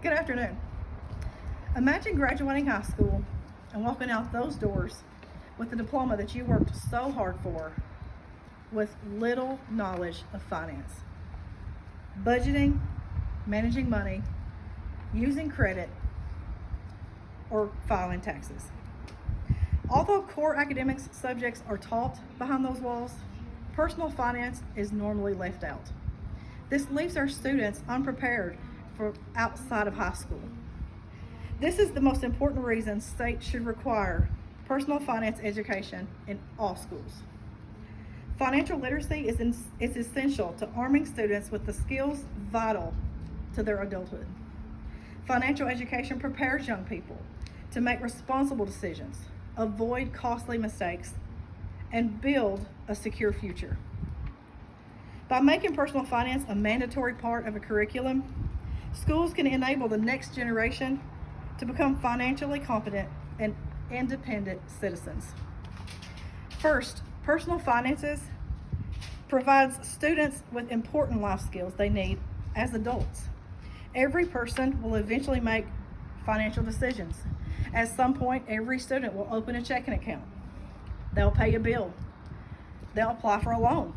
Good afternoon. Imagine graduating high school and walking out those doors with the diploma that you worked so hard for with little knowledge of finance, budgeting, managing money, using credit, or filing taxes. Although core academics subjects are taught behind those walls, personal finance is normally left out. This leaves our students unprepared for outside of high school. This is the most important reason states should require personal finance education in all schools. Financial literacy is essential to arming students with the skills vital to their adulthood. Financial education prepares young people to make responsible decisions, avoid costly mistakes, and build a secure future. By making personal finance a mandatory part of a curriculum, schools can enable the next generation to become financially competent and independent citizens. First, personal finances provides students with important life skills they need as adults. Every person will eventually make financial decisions. At some point, every student will open a checking account. They'll pay a bill. They'll apply for a loan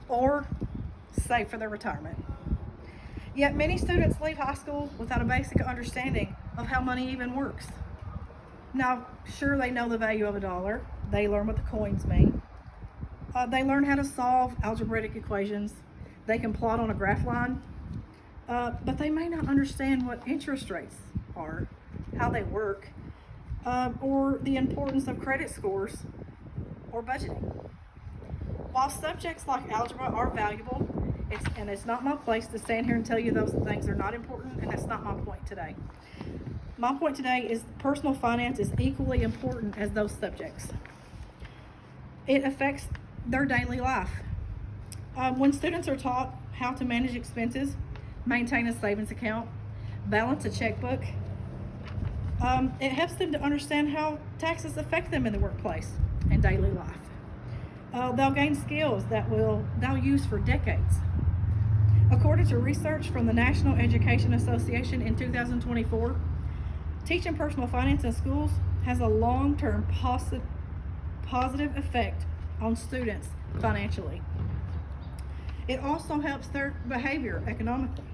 or save for their retirement. Yet many students leave high school without a basic understanding of how money even works. Now, sure, they know the value of a dollar. They learn what the coins mean. They learn how to solve algebraic equations. They can plot on a graph line. But they may not understand what interest rates are, how they work, or the importance of credit scores or budgeting. While subjects like algebra are valuable, it's not my place to stand here and tell you those things are not important, and that's not my point today. My point today is personal finance is equally important as those subjects. It affects their daily life. When students are taught how to manage expenses, maintain a savings account, balance a checkbook, it helps them to understand how taxes affect them in the workplace and daily life. They'll gain skills that they'll use for decades. According to research from the National Education Association in 2024, teaching personal finance in schools has a long-term positive effect on students financially. It also helps their behavior economically.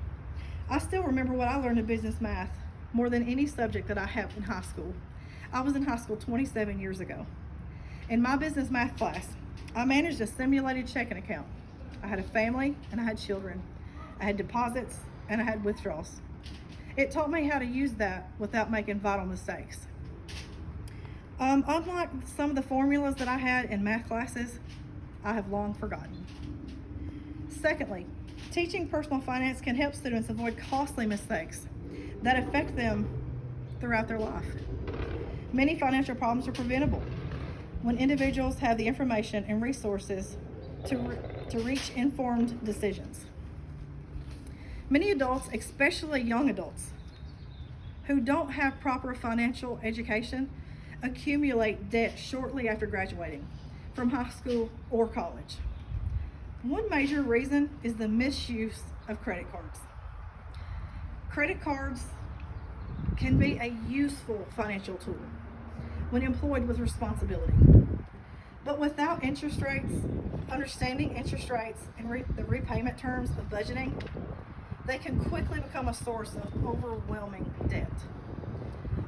I still remember what I learned in business math more than any subject that I have in high school. I was in high school 27 years ago. In my business math class, I managed a simulated checking account. I had a family and I had children. I had deposits and I had withdrawals. It taught me how to use that without making vital mistakes. Unlike some of the formulas that I had in math classes, I have long forgotten. Secondly, teaching personal finance can help students avoid costly mistakes that affect them throughout their life. Many financial problems are preventable when individuals have the information and resources to reach informed decisions. Many adults, especially young adults, who don't have proper financial education, accumulate debt shortly after graduating from high school or college. One major reason is the misuse of credit cards. Credit cards can be a useful financial tool when employed with responsibility. But without interest rates, understanding interest rates and the repayment terms of budgeting, they can quickly become a source of overwhelming debt.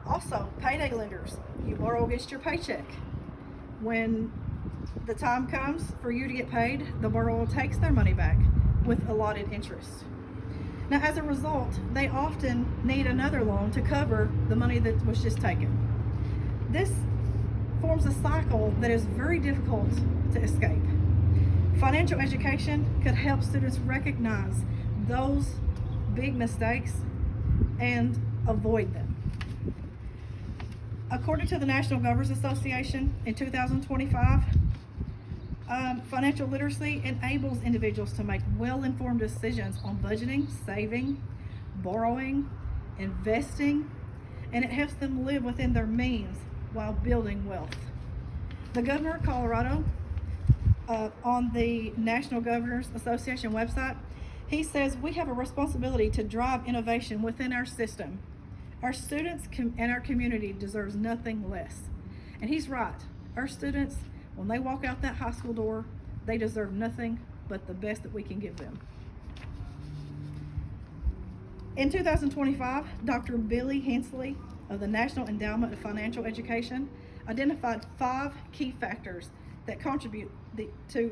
Also, payday lenders, you borrow against your paycheck. When the time comes for you to get paid, the borrower takes their money back with allotted interest. Now, as a result, they often need another loan to cover the money that was just taken. This forms a cycle that is very difficult to escape. Financial education could help students recognize those big mistakes and avoid them. According to the National Governors Association in 2025, financial literacy enables individuals to make well-informed decisions on budgeting, saving, borrowing, investing, and it helps them live within their means while building wealth. The Governor of Colorado, on the National Governors Association website, He says we have a responsibility to drive innovation within our system. Our students and our community deserves nothing less. And he's right. Our students, when they walk out that high school door, they deserve nothing but the best that we can give them. In 2025, Dr. Billy Hensley of the National Endowment of Financial Education identified 5 key factors that contribute to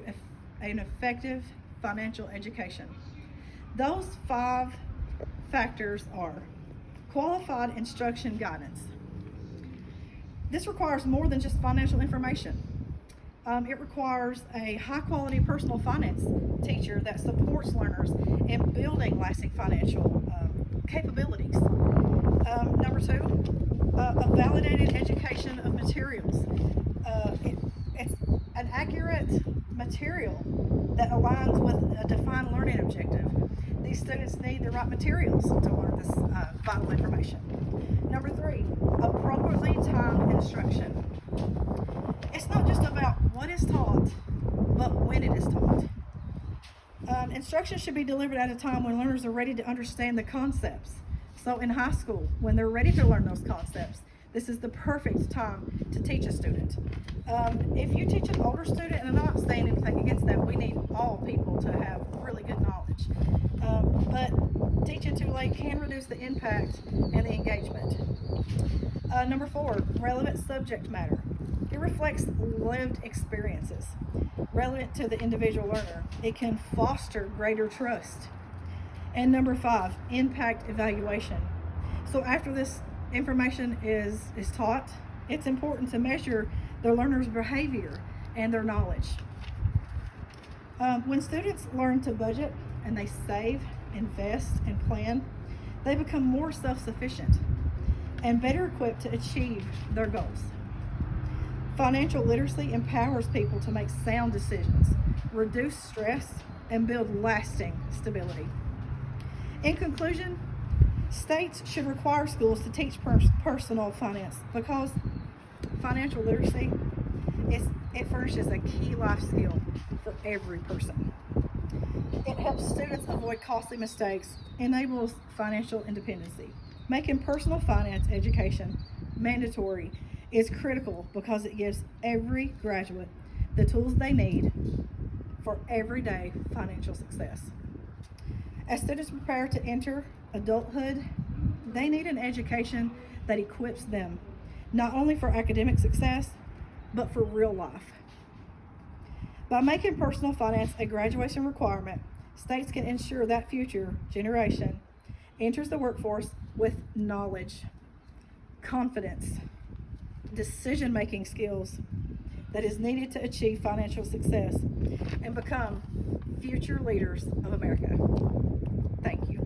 an effective financial education. Those 5 factors are qualified instruction guidance. This requires more than just financial information. It requires a high-quality personal finance teacher that supports learners in building lasting financial capabilities. Number 2, a validated education of materials. It's an accurate material that aligns with a defined learning objective. These students need the right materials to learn this vital information. Number 3, appropriately timed instruction. It's not just about what is taught, but when it is taught. Instruction should be delivered at a time when learners are ready to understand the concepts. So in high school, when they're ready to learn those concepts, this is the perfect time to teach a student. If you teach an older student, and I'm not saying anything against that, we need all people to have really good knowledge. But teaching too late can reduce the impact and the engagement. Number 4, relevant subject matter. It reflects lived experiences relevant to the individual learner. It can foster greater trust. And number 5, impact evaluation. So after this information is taught, it's important to measure the learner's behavior and their knowledge. When students learn to budget and they save, invest, and plan, they become more self-sufficient and better equipped to achieve their goals. Financial literacy empowers people to make sound decisions, reduce stress, and build lasting stability. In conclusion, states should require schools to teach personal finance because financial literacy it furnishes a key life skill for every person. It helps students avoid costly mistakes, enables financial independency. Making personal finance education mandatory is critical because it gives every graduate the tools they need for everyday financial success. As students prepare to enter adulthood, they need an education that equips them not only for academic success, but for real life. By making personal finance a graduation requirement, states can ensure that future generation enters the workforce with knowledge, confidence, decision-making skills that is needed to achieve financial success and become future leaders of America. Thank you.